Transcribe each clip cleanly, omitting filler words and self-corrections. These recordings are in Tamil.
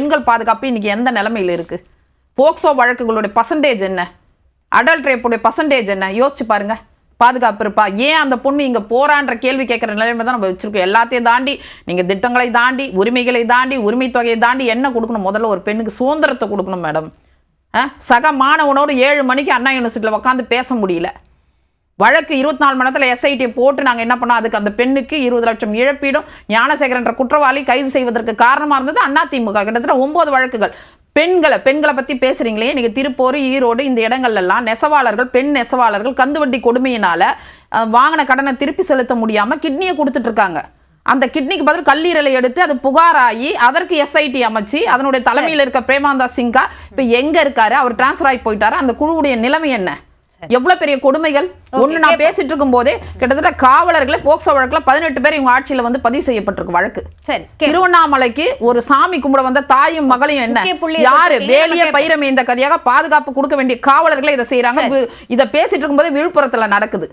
பெண்கள் பாதுகாப்பு இன்னைக்கு எந்த நிலைமையில் இருக்குது? போக்சோ வழக்குகளுடைய பர்சன்டேஜ் என்ன, அடல்ட் ரேப்புடைய பர்சன்டேஜ் என்ன யோசிச்சு பாருங்க. பாதுகாப்பு இருப்பா? ஏன் அந்த பொண்ணு இங்கே போறான்ற கேள்வி கேட்குற நிலைமை தான் நம்ம வச்சிருக்கோம். எல்லாத்தையும் தாண்டி நீங்கள் திட்டங்களை தாண்டி, உரிமைகளை தாண்டி, உரிமை தொகையை தாண்டி என்ன கொடுக்கணும்? முதல்ல ஒரு பெண்ணுக்கு சுதந்திரத்தை கொடுக்கணும் மேடம். சக மாணவனோடு 7 மணிக்கு அண்ணா யூனிவர்சிட்டியில் உட்காந்து பேச முடியல. வழக்கு 24 மணி நேரத்தில் எஸ்ஐடியை போட்டு நாங்கள் என்ன பண்ணோம், அதுக்கு அந்த பெண்ணுக்கு 20 லட்சம் இழப்பீடும் ஞானசேகரன்ற குற்றவாளி கைது செய்வதற்கு காரணமாக இருந்தது அதிமுக. கிட்டத்தட்ட 9 வழக்குகள். பெண்களை பற்றி பேசுகிறீங்களே, நீங்கள் திருப்பூர், ஈரோடு இந்த இடங்கள்லாம் நெசவாளர்கள், பெண் நெசவாளர்கள் கந்துவட்டி கொடுமையினால் வாங்கின கடனை திருப்பி செலுத்த முடியாமல் கிட்னியை கொடுத்துட்ருக்காங்க. அந்த கிட்னிக்கு பதில் கல்லீரலை எடுத்து அது புகாராகி அதற்கு எஸ்ஐடி அமைச்சு அதனுடைய தலைமையில் இருக்க பிரேமானந்தா சிங்கா இப்போ எங்கே இருக்காரு? அவர் டிரான்ஸ்ஃபர் ஆகி போயிட்டாரு. அந்த குழுவுடைய நிலைமை என்ன? எவ்வளவு பெரிய கொடுமைகள்! ஒன்று நான் பேசிட்டு இருக்கும் போதே கிட்டத்தட்ட காவலர்களே போக்சோ வழக்கில் 18 பேர் இவங்க ஆட்சியில் வந்து பதிவு செய்யப்பட்டிருக்கு வழக்கு. திருவண்ணாமலைக்கு ஒரு சாமி கும்பிட வந்த தாயும் மகளையும் என்ன யாரு வேலிய பைரமே இந்த கதையாக பாதுகாப்பு கொடுக்க வேண்டிய காவலர்களே இதை செய்யறாங்க. இதை பேசிட்டு இருக்கும்போது விழுப்புரத்துல நடக்குது.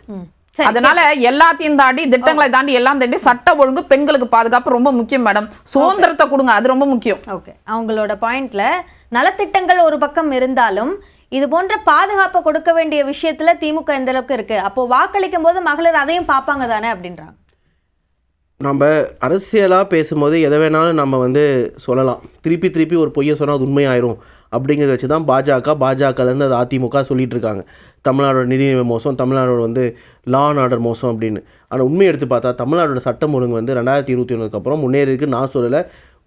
அதனால எல்லாத்தையும் தாண்டி, திட்டங்களை தாண்டி, எல்லாம் தாண்டி சட்ட ஒழுங்கு, பெண்களுக்கு பாதுகாப்பு ரொம்ப முக்கியம் மேடம். சுதந்திரத்தை கொடுங்க, அது ரொம்ப முக்கியம். ஓகே, அவங்களோட பாயிண்ட்ல நலத்திட்டங்கள் ஒரு பக்கம் இருந்தாலும் இது போன்ற பாதுகாப்பை கொடுக்க வேண்டிய விஷயத்துல திமுக எந்த அளவுக்கு இருக்கு? அப்போ வாக்களிக்கும் போது மகளிர் அதையும் பார்ப்பாங்க தானே அப்படின்றாங்க. நம்ம அரசியலாக பேசும்போது எதை வேணாலும் நம்ம வந்து சொல்லலாம். திருப்பி ஒரு பொய்யை சொன்னால் அது உண்மையாயிரும் அப்படிங்கிறத வச்சு தான் பாஜகலேருந்து அது அதிமுக சொல்லிகிட்டு இருக்காங்க. தமிழ்நாடோட நிதி மோசம், தமிழ்நாடோட வந்து லா அண்ட் ஆர்டர் மோசம் அப்படின்னு. ஆனால் உண்மையை எடுத்து பார்த்தா தமிழ்நாடோட சட்டம் ஒழுங்கு வந்து 2021 அப்புறம் முன்னேறி இருக்குன்னு நான் சொல்லலை.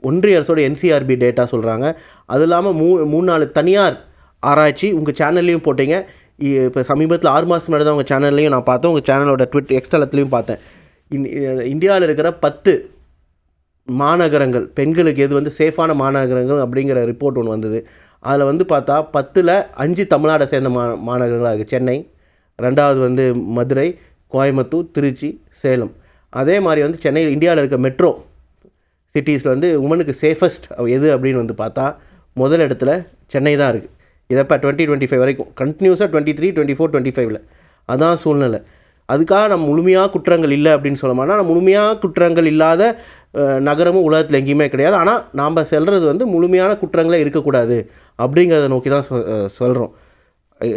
ஒன்றிய அரசோட NCRB டேட்டா சொல்கிறாங்க. அது இல்லாமல் 3-4 தனியார் ஆராய்ச்சி உங்கள் சேனல்லையும் போட்டீங்க. இப்போ சமீபத்தில் 6 மாதம் முன்னாடி தான் உங்கள் சேனல்லையும் நான் பார்த்தேன், உங்கள் சேனலோட X தளத்துலையும் பார்த்தேன். இந்தியாவில் இருக்கிற 10 மாநகரங்கள், பெண்களுக்கு எது வந்து சேஃபான மாநகரங்கள் அப்படிங்கிற ரிப்போர்ட் ஒன்று வந்தது. அதில் வந்து பார்த்தா 10ல் 5 தமிழ்நாடை சேர்ந்த மாநகரங்களாக இருக்குது. சென்னை, 2வது வந்து மதுரை, கோயம்புத்தூர், திருச்சி, சேலம். அதே மாதிரி வந்து சென்னையில் இந்தியாவில் இருக்க மெட்ரோ சிட்டிஸில் வந்து உமனுக்கு சேஃபஸ்ட் எது அப்படின்னு வந்து பார்த்தா முதல் இடத்துல சென்னை தான் இருக்குது. இதை இப்போ 2025 வரைக்கும் கண்டினியூஸாக 23, 24, 25 அதான் சூழ்நிலை. அதுக்காக நம்ம முழுமையாக குற்றங்கள் இல்லை அப்படின்னு சொல்ல மாட்டோம். ஆனால் முழுமையாக குற்றங்கள் இல்லாத நகரமும் உலகத்தில் எங்கேயுமே கிடையாது. ஆனால் நாம் சொல்கிறது வந்து முழுமையான குற்றங்களே இருக்கக்கூடாது அப்படிங்கிறத நோக்கி தான் சொல்கிறோம்.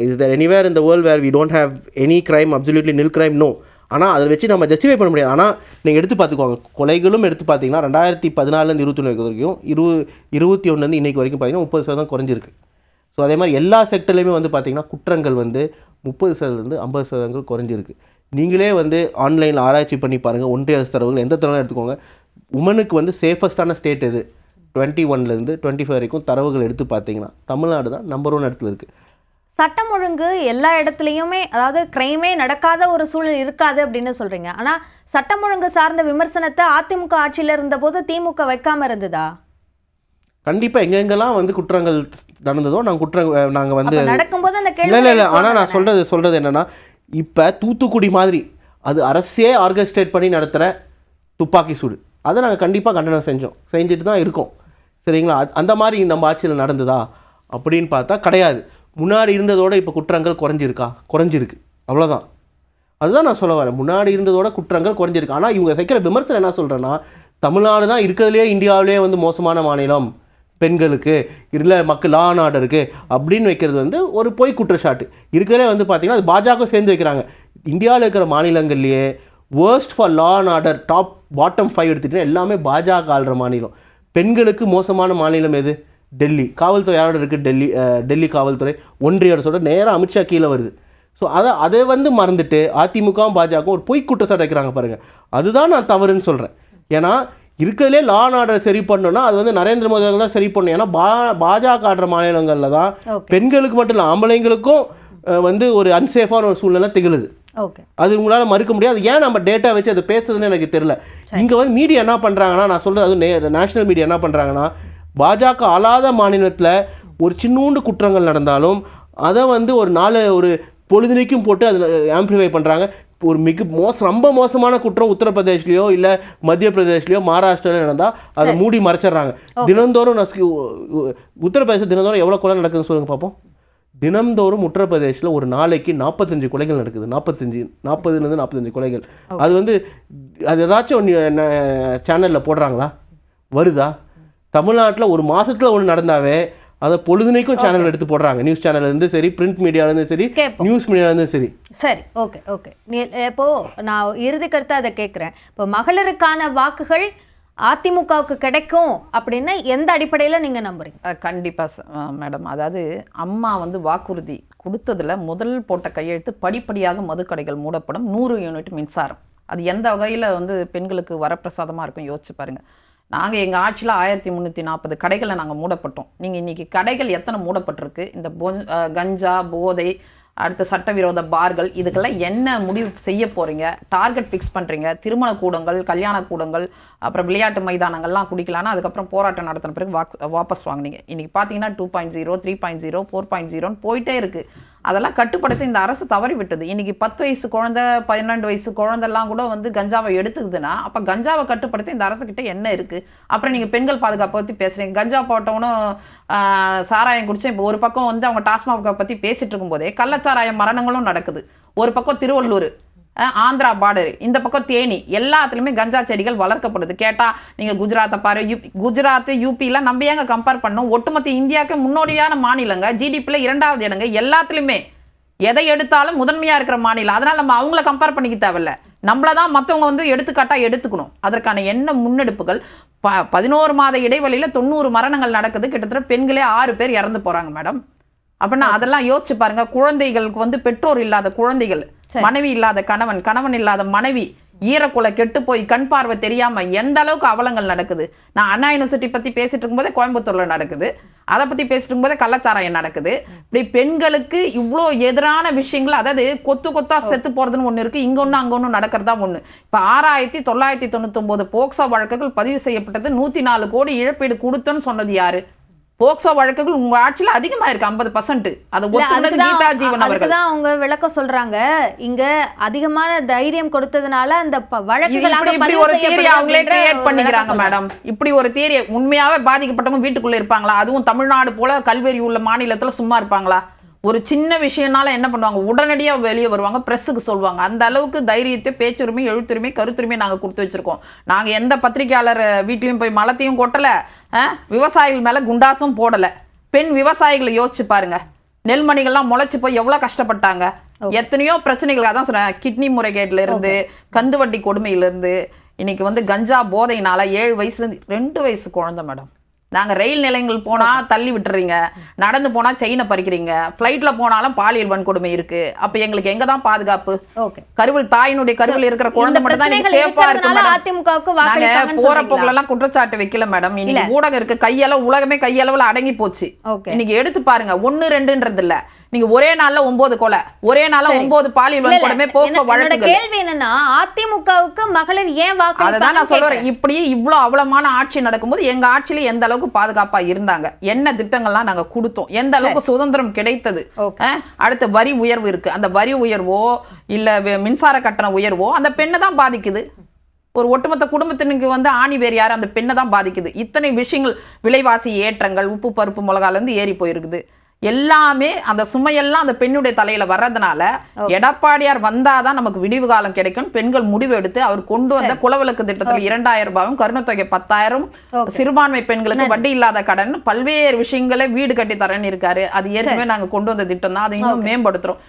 Is there anywhere in the world where we don't have any crime, absolutely nil crime, no. ஆனால் அதை வச்சு நம்ம ஜஸ்டிஃபை பண்ண முடியாது. ஆனால் நீங்கள் எடுத்து பார்த்துக்கோங்க, கொலைகளும் எடுத்து பார்த்தீங்கன்னா 2014 21 வரைக்கும் 21 இன்றைக்கு வரைக்கும் பார்த்தீங்கன்னா 30% குறைஞ்சிருக்கு. ஸோ அதே மாதிரி எல்லா செக்டர்லையுமே வந்து பார்த்திங்கன்னா குற்றங்கள் வந்து 30% 50% குறைஞ்சிருக்கு. நீங்களே வந்து ஆன்லைனில் ஆராய்ச்சி பண்ணி பாருங்கள். ஒன்றிய அரசு தரவுகள் எந்த தரவுகளும் எடுத்துக்கோங்க. உமனுக்கு வந்து சேஃபஸ்டான ஸ்டேட் எது 21 25 வரைக்கும் தரவுகள் எடுத்து பார்த்தீங்கன்னா தமிழ்நாடு தான் நம்பர் 1 இடத்துல இருக்குது. சட்டம் ஒழுங்கு எல்லா இடத்துலையுமே, அதாவது கிரைமே நடக்காத ஒரு சூழல் இருக்காது அப்படின்னு சொல்கிறீங்க. ஆனால் சட்டம் ஒழுங்கு சார்ந்த விமர்சனத்தை அதிமுக ஆட்சியில் இருந்தபோது திமுக வைக்காமல் இருந்ததா? கண்டிப்பாக எங்கெங்கெல்லாம் வந்து குற்றங்கள் நடந்ததோ நாங்கள் வந்து நடக்கும்போது அந்த இல்லை. ஆனால் நான் சொல்கிறது என்னென்னா, இப்போ தூத்துக்குடி மாதிரி அது அரசே ஆர்கஸ்ட்ரேட் பண்ணி நடத்துகிற துப்பாக்கி சூடு, அதை நாங்கள் கண்டிப்பாக கண்டனம் செஞ்சுட்டு தான் இருக்கோம். சரிங்களா? அந்த மாதிரி நம்ம ஆட்சியில் நடந்ததா அப்படின்னு பார்த்தா கிடையாது. முன்னாடி இருந்ததோட இப்போ குற்றங்கள் குறைஞ்சிருக்கு, அவ்வளோதான். அதுதான் நான் சொல்ல வரேன். முன்னாடி இருந்ததோட குற்றங்கள் குறைஞ்சிருக்கு. ஆனால் இவங்க வைக்கிற விமர்சனம் என்ன சொல்கிறேன்னா, தமிழ்நாடு தான் இருக்கிறதுலே இந்தியாவிலே வந்து மோசமான மாநிலம் பெண்களுக்கு, இல்லை மக்கள் லா அண்ட் ஆர்டருக்கு அப்படின்னு வைக்கிறது வந்து ஒரு பொய் குற்றச்சாட்டு. இருக்கிறதே வந்து பார்த்திங்கன்னா அது பாஜக சேர்ந்து வைக்கிறாங்க. இந்தியாவில் இருக்கிற மாநிலங்கள்லேயே worst for law and order bottom 5 எடுத்துகிட்டிங்கன்னா எல்லாமே பாஜக ஆள்ற மாநிலம். பெண்களுக்கு மோசமான மாநிலம் எது? டெல்லி. காவல்துறை யாரோட இருக்குது? டெல்லி காவல்துறை ஒன்றிய அரசோட நேராக அமித்ஷா கீழே வருது. ஸோ அதை வந்து மறந்துட்டு அதிமுகவும் பாஜகவும் ஒரு பொய் குற்றச்சாட்டு வைக்கிறாங்க பாருங்கள். அதுதான் நான் தவறுன்னு சொல்கிறேன். ஏன்னா இருக்கிறதுலே லா அண்ட் ஆர்டர் சரி பண்ணணும்னா அது வந்து நரேந்திர மோடி தான் சரி பண்ணணும். ஏன்னா பாஜக ஆடுற மாநிலங்களில் தான் பெண்களுக்கு மட்டும் இல்லை ஆம்பளைங்களுக்கும் வந்து ஒரு அன்சேஃபான ஒரு சூழ்நிலை திகழுது. அது உங்களால் மறுக்க முடியாது. ஏன் நம்ம டேட்டா வச்சு அதை பேசுறதுன்னு எனக்கு தெரியல. இங்கே வந்து மீடியா என்ன பண்ணுறாங்கன்னா, நான் சொல்கிறது அது நேஷனல் மீடியா என்ன பண்ணுறாங்கன்னா, பாஜக ஆளாத மாநிலத்தில் ஒரு சின்னூண்டு குற்றங்கள் நடந்தாலும் அதை வந்து ஒரு பொழுதுனைக்கும் போட்டு அதில் ஆம்பிளிஃபை பண்ணுறாங்க. ஒரு ரொம்ப மோசமான குற்றம் உத்தரப்பிரதேஷ்லையோ இல்லை மத்திய பிரதேஷ்லையோ மகாராஷ்டிராலையோ நடந்தால் அதை மூடி மறைச்சிட்றாங்க. தினந்தோறும் உத்தரப்பிரதேசம் தினந்தோறும் எவ்வளோ கொலை நடக்குதுன்னு சொல்லுங்கள் பார்ப்போம். தினந்தோறும் உத்தரப்பிரதேசில் ஒரு நாளைக்கு 45 கொலைகள் நடக்குது. 40-45 கொலைகள். அது வந்து அது ஏதாச்சும் சேனலில் போடுறாங்களா? வருதா? தமிழ்நாட்டில் ஒரு மாசத்துல ஒன்று நடந்தாவே அதை பொழுதுனைக்கும் சேனல் எடுத்து போடுறாங்க. நியூஸ் சேனல்லேருந்து சரி, பிரிண்ட் மீடியாலேருந்து சரி, கேட்போம். நியூஸ் மீடியாலேருந்து சரி. சரி, ஓகே ஓகே. இப்போ நான் இறுதி கருத்து அதை கேட்குறேன். இப்போ மகளிருக்கான வாக்குகள் அதிமுகவுக்கு கிடைக்கும் அப்படின்னு எந்த அடிப்படையில் நீங்கள் நம்புறீங்க? கண்டிப்பாக மேடம். அதாவது அம்மா வந்து வாக்குறுதி கொடுத்ததில் முதல் போட்ட கையெழுத்து படிப்படியாக மதுக்கடைகள் மூடப்படும், 100 யூனிட் மின்சாரம். அது எந்த வகையில் வந்து பெண்களுக்கு வரப்பிரசாதமாக இருக்கும் யோசிச்சு பாருங்கள். நாங்கள் எங்கள் ஆட்சியில் 1340 கடைகளை நாங்கள் மூடப்பட்டோம். நீங்கள் இன்றைக்கி கடைகள் எத்தனை மூடப்பட்டிருக்கு? இந்த கஞ்சா, போதை, அடுத்த சட்டவிரோத பார்கள், இதுக்கெல்லாம் என்ன முடிவு செய்ய போகிறீங்க? டார்கெட் ஃபிக்ஸ் பண்ணுறீங்க. திருமண கூடங்கள், கல்யாண கூடங்கள், அப்புறம் விளையாட்டு மைதானங்கள்லாம் குடிக்கலான்னா அதுக்கப்புறம் போராட்டம் நடத்தின பிறகு வாபஸ் வாங்கினீங்க. இன்றைக்கி பார்த்தீங்கன்னா 2.0, 3.0, 4.0 போயிட்டே இருக்குது. அதெல்லாம் கட்டுப்படுத்த இந்த அரசு தவறி விட்டது. இன்றைக்கி 10 வயசு குழந்தை, 12 வயசு குழந்தெல்லாம் கூட வந்து கஞ்சாவை எடுத்துக்குதுன்னா அப்போ கஞ்சாவை கட்டுப்படுத்த இந்த அரசுக்கிட்ட என்ன இருக்குது? அப்புறம் நீங்கள் பெண்கள் பாதுகாப்பை பற்றி பேசுகிறீங்க. கஞ்சா போட்டவனும் சாராயம் குடிச்சு இப்போ ஒரு பக்கம் வந்து அவங்க டாஸ்மாகை பற்றி பேசிகிட்டு இருக்கும்போதே கள்ளச்சாராய மரணங்களும் நடக்குது. ஒரு பக்கம் திருவள்ளூர், ஆந்திரா பார்டர், இந்த பக்கம் தேனி, எல்லாத்துலேயுமே கஞ்சா செடிகள் வளர்க்கப்படுது. கேட்டால் நீங்கள் குஜராத்தை பாரு, குஜராத், யூபியில் நம்ம ஏங்க கம்பேர் பண்ணோம்? ஒட்டுமொத்த இந்தியாவுக்கு முன்னோடியான மாநிலங்க, ஜிடிபியில் 2வது இடங்க, எல்லாத்துலேயுமே எதை எடுத்தாலும் முதன்மையாக இருக்கிற மாநிலம். அதனால் நம்ம அவங்கள கம்பேர் பண்ணிக்க தேவையில்ல. நம்மள தான் மற்றவங்க வந்து எடுத்துக்காட்டாக எடுத்துக்கணும். அதற்கான என்ன முன்னெடுப்புகள்? 11 மாத இடைவெளியில் 90 மரணங்கள் நடக்குது. கிட்டத்தட்ட பெண்களே 6 பேர் இறந்து போகிறாங்க மேடம். அப்படின்னா அதெல்லாம் யோசிச்சு பாருங்க. குழந்தைகளுக்கு வந்து பெற்றோர் இல்லாத குழந்தைகள், மனைவி இல்லாத கணவன், கணவன் இல்லாத மனைவி, ஈரக்குலை கெட்டு போய் கண் பார்வை தெரியாம எந்த அளவுக்கு அவலங்கள் நடக்குது. நான் அண்ணா யூனிவர்சிட்டி பத்தி பேசிட்டு இருக்கும்போதே கோயம்புத்தூர்ல நடக்குது, அதை பத்தி பேசிட்டு இருக்கும்போதே கள்ளச்சாராயம் நடக்குது. இப்படி பெண்களுக்கு இவ்வளோ எதிரான விஷயங்கள், அதாவது கொத்து கொத்தா செத்து போறதுன்னு ஒன்று இருக்கு, இங்க ஒன்று அங்க ஒன்று நடக்கிறதா ஒன்று. இப்போ 6999 போக்சோ வழக்குகள் பதிவு செய்யப்பட்டது, 104 கோடி இழப்பீடு கொடுத்தோன்னு சொன்னது யாரு? போக்சோ வழக்குகள் உங்க ஆட்சியில் அதிகமா இருக்கு, 50%. அது ஒத்துக்கிட்டது கீதா ஜீவன் அவர்கள் தான் அவங்க விளக்கம் சொல்றாங்க. இங்க அதிகமான தைரியம் கொடுத்ததுனால அந்த இப்படி ஒரு தியரி அவங்களே கிரியேட் பண்ணிக்கிறாங்க மேடம். இப்படி ஒரு தியரி உண்மையாவே பாதிக்கப்பட்டவங்க வீட்டுக்குள்ள இருப்பாங்களா? அதுவும் தமிழ்நாடு போல கல்வெறி உள்ள மாநிலத்துல சும்மா இருப்பாங்களா? ஒரு சின்ன விஷயம்னால என்ன பண்ணுவாங்க? உடனடியாக வெளியே வருவாங்க, ப்ரெஸ்ஸுக்கு சொல்லுவாங்க. அந்த அளவுக்கு தைரியத்தை, பேச்சுரிமை, எழுத்துரிமை, கருத்துரிமை நாங்கள் கொடுத்து வச்சுருக்கோம். நாங்கள் எந்த பத்திரிகையாளர் வீட்லேயும் போய் மலத்தையும் கொட்டலை, விவசாயிகள் மேலே குண்டாசும் போடலை. பெண் விவசாயிகளை யோசிச்சு பாருங்க. நெல்மணிகள்லாம் முளைச்சி போய் எவ்வளோ கஷ்டப்பட்டாங்க. எத்தனையோ பிரச்சனைகள். அதான் சொன்னேன், கிட்னி முறைகேட்டில் இருந்து, கந்துவட்டி கொடுமையிலேருந்து, இன்னைக்கு வந்து கஞ்சா போதையினால 7 வயசுலேருந்து 2 வயசு குழந்தை மேடம். நாங்கள் ரயில் நிலையங்கள் போனால் தள்ளி விட்டுறீங்க, நடந்து போனால் செயினை பறிக்கிறீங்க, ஃப்ளைட்டில் போனாலும் பாலியல் வன்கொடுமை இருக்குது. அப்போ எங்களுக்கு எங்கே தான் பாதுகாப்பு? கருவில், தாயினுடைய கருவில் இருக்கிற குழந்தை மட்டும் தான் நீங்கள் சேஃபாக இருக்கு மேடம். நாங்கள் போகிற போக்குலலாம் குற்றச்சாட்டு வைக்கல மேடம். இன்னைக்கு ஊடகம் இருக்குது, கையளவு, உலகமே கையளவில் அடங்கி போச்சு. இன்னைக்கு எடுத்து பாருங்க, 1 2ன்றது இல்லை, நீங்க ஒரே நாள்ல 9 கொலை, ஒரே நாள்ல 9 பாலியல் வன்கொடுமை, போக்சோ வழக்குகள். கேள்வி என்னன்னா, அதிமுகவுக்கு மகளிர் ஏன் வாக்கு? அதுதான் நான் சொல்றேன். இப்படி இவ்வளோ அவலமான ஆட்சி நடக்கும்போது எங்க ஆட்சியில எந்த அளவுக்கு பாதுகாப்பா இருந்தாங்க, என்ன திட்டங்கள்லாம் நாங்க கொடுத்தோம், எந்த அளவுக்கு சுதந்திரம் கிடைத்தது. அடுத்த வரி உயர்வு இருக்கு, அந்த வரி உயர்வோ இல்ல மின்சார கட்டண உயர்வோ அந்த பெண்ணை தான் பாதிக்குது. ஒரு ஒட்டுமொத்த குடும்பத்தினுக்கு வந்து ஆணி வேறு யார்? அந்த பெண்ணை தான் பாதிக்குது. இத்தனை விஷயங்கள், விலைவாசி ஏற்றங்கள், உப்பு பருப்பு மிளகாலேருந்து ஏறி போயிருக்குது. எல்லாமே அந்த சுமையெல்லாம் அந்த பெண்ணுடைய தலையில வர்றதுனால எடப்பாடியார் வந்தாதான் நமக்கு விடிவு காலம் கிடைக்கும். பெண்கள் முடிவு எடுத்து அவர் கொண்டு வந்த குலவிளக்கு திட்டத்தில் 2000 ரூபாயும், கருணத்தொகை 10,000, சிறுபான்மை பெண்களுக்கு வட்டி இல்லாத கடன், பல்வேறு விஷயங்களை வீடு கட்டி தரேன்னு இருக்காரு. அது ஏற்கனவே நாங்க கொண்டு வந்த திட்டம் தான், அதை இன்னும் மேம்படுத்துறோம்.